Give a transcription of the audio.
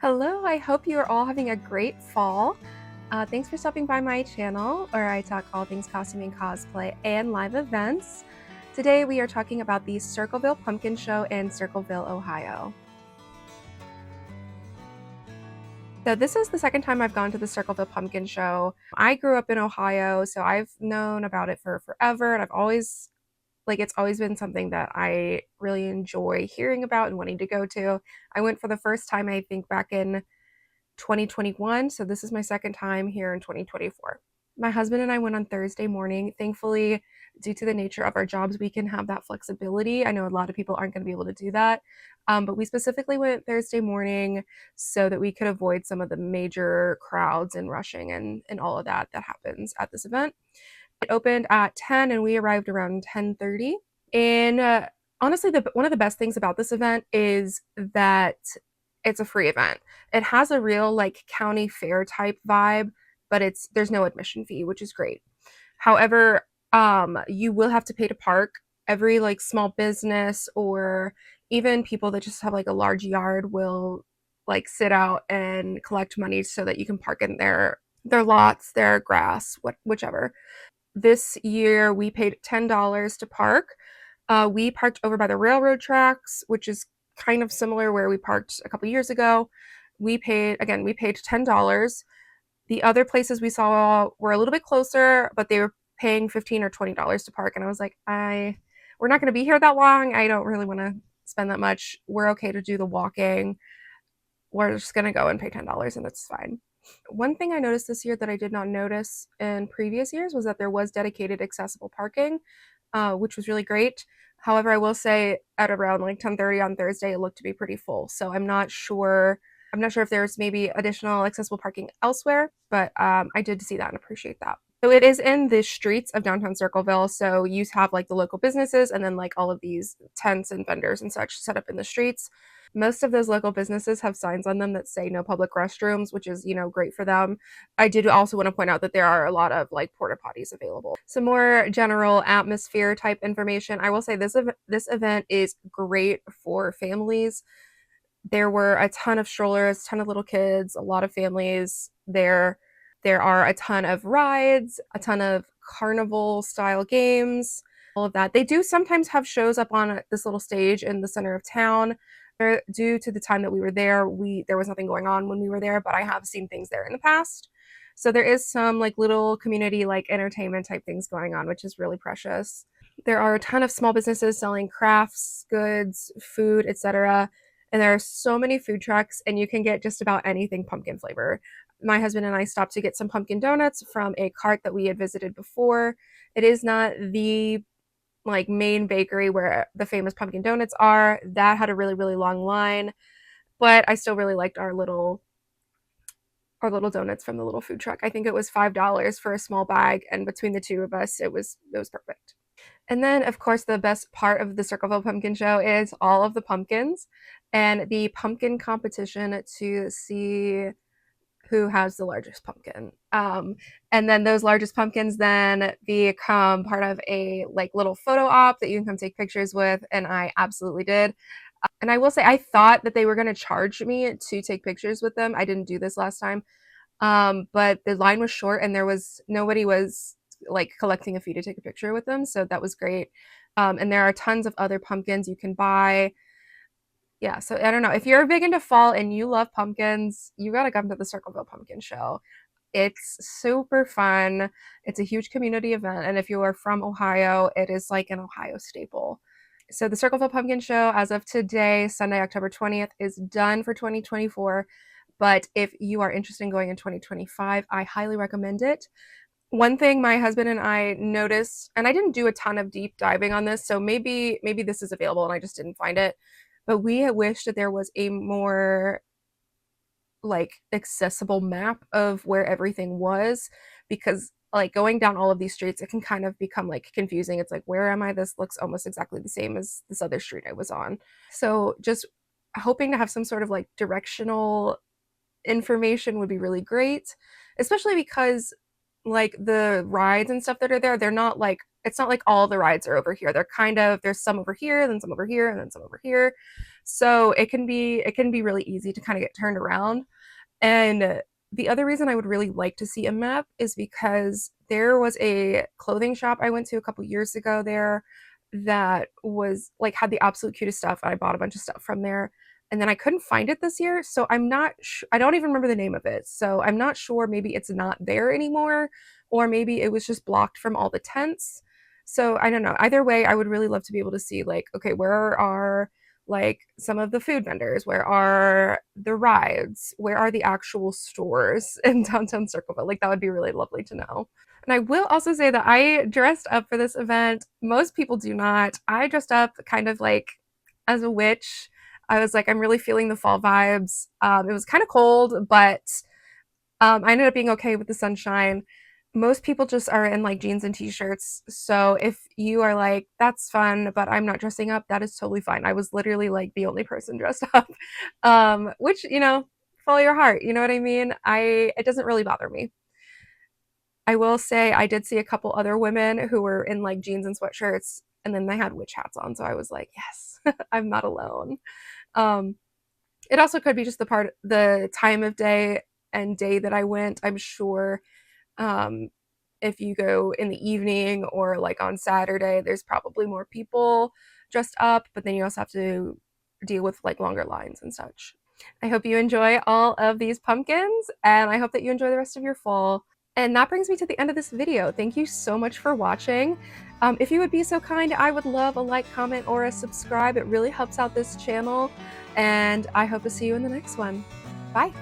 Hello, I hope you are all having a great fall. Thanks for stopping by my channel where I talk all things costuming, cosplay, and live events. Today we are talking about the Circleville Pumpkin Show in Circleville, Ohio. So this is the second time I've gone to the Circleville Pumpkin Show. I grew up in Ohio, so I've known about it for forever, and it's always been something that I really enjoy hearing about and wanting to go to. I went for the first time, I think, back in 2021, so this is my second time here in 2024. My husband and I went on Thursday morning. Thankfully, due to the nature of our jobs, we can have that flexibility. I know a lot of people aren't going to be able to do that, but we specifically went Thursday morning so that we could avoid some of the major crowds and rushing and all of that happens at this event. It opened at 10 and we arrived around 10:30. And honestly, one of the best things about this event is that it's a free event. It has a real like county fair type vibe, but there's no admission fee, which is great. However, you will have to pay to park. Every like small business or even people that just have like a large yard will like sit out and collect money so that you can park in their lots, their grass, whichever. This year we paid $10 to park. We parked over by the railroad tracks, which is kind of similar where we parked a couple years ago. We paid $10. The other places we saw were a little bit closer, but they were paying $15 or $20 to park. And I was like, we're not going to be here that long. I don't really want to spend that much. We're okay to do the walking. We're just going to go and pay $10 and that's fine. One thing I noticed this year that I did not notice in previous years was that there was dedicated accessible parking, which was really great. However, I will say at around like 10:30 on Thursday, it looked to be pretty full. So I'm not sure. I'm not sure if there's maybe additional accessible parking elsewhere, but I did see that and appreciate that. So it is in the streets of downtown Circleville. So you have like the local businesses and then like all of these tents and vendors and such set up in the streets. Most of those local businesses have signs on them that say no public restrooms, which is, great for them. I did also want to point out that there are a lot of like porta potties available. Some more general atmosphere type information. I will say this event is great for families. There were a ton of strollers, a ton of little kids, a lot of families there. There are a ton of rides, a ton of carnival style games, all of that. They do sometimes have shows up on this little stage in the center of town. Due to the time that we were there was nothing going on when we were there, but I have seen things there in the past. So there is some like little community like entertainment type things going on, which is really precious. There are a ton of small businesses selling crafts, goods, food, etc. And there are so many food trucks and you can get just about anything pumpkin flavor. My husband and I stopped to get some pumpkin donuts from a cart that we had visited before. It is not the like main bakery where the famous pumpkin donuts are. That had a really, really long line, but I still really liked our little donuts from the little food truck. I think it was $5 for a small bag, and between the two of us, it was perfect. And then, of course, the best part of the Circleville Pumpkin Show is all of the pumpkins and the pumpkin competition to see who has the largest pumpkin. And then those largest pumpkins then become part of a like little photo op that you can come take pictures with. And I absolutely did. And I will say, I thought that they were going to charge me to take pictures with them. I didn't do this last time. But the line was short and nobody was like collecting a fee to take a picture with them. So that was great. And there are tons of other pumpkins you can buy. Yeah, so I don't know. If you're big into fall and you love pumpkins, you gotta come to the Circleville Pumpkin Show. It's super fun. It's a huge community event, and if you are from Ohio, it is like an Ohio staple. So the Circleville Pumpkin Show, as of today, Sunday, October 20th, is done for 2024. But if you are interested in going in 2025, I highly recommend it. One thing my husband and I noticed, and I didn't do a ton of deep diving on this, so maybe this is available and I just didn't find it, but we had wished that there was a more like accessible map of where everything was, because like going down all of these streets it can kind of become like confusing. It's like, where am I? This looks almost exactly the same as this other street I was on. So just hoping to have some sort of like directional information would be really great, especially because like the rides and stuff that are there, they're not like it's not like all the rides are over here. They're kind of, there's some over here, then some over here, and then some over here. So it can be really easy to kind of get turned around. And the other reason I would really like to see a map is because there was a clothing shop I went to a couple years ago there that was like had the absolute cutest stuff. I bought a bunch of stuff from there. And then I couldn't find it this year, so I don't even remember the name of it. So I'm not sure, maybe it's not there anymore, or maybe it was just blocked from all the tents. So I don't know. Either way, I would really love to be able to see, like, okay, where are like some of the food vendors, where are the rides, where are the actual stores in downtown Circleville? Like, that would be really lovely to know. And I will also say that I dressed up for this event. Most people do not. I dressed up kind of like as a witch. I was like, I'm really feeling the fall vibes. It was kind of cold, but I ended up being okay with the sunshine. Most people just are in like jeans and t-shirts. So if you are like, that's fun, but I'm not dressing up, that is totally fine. I was literally like the only person dressed up. Which, follow your heart. You know what I mean? It doesn't really bother me. I will say I did see a couple other women who were in like jeans and sweatshirts, and then they had witch hats on. So I was like, yes, I'm not alone. Um, it also could be just the time of day and day that I went. I'm sure um, if you go in the evening or like on Saturday, there's probably more people dressed up, but then you also have to deal with like longer lines and such. I hope you enjoy all of these pumpkins, and I hope that you enjoy the rest of your fall. And that brings me to the end of this video. Thank you so much for watching. If you would be so kind, I would love a like, comment, or a subscribe. It really helps out this channel, and I hope to see you in the next one. Bye.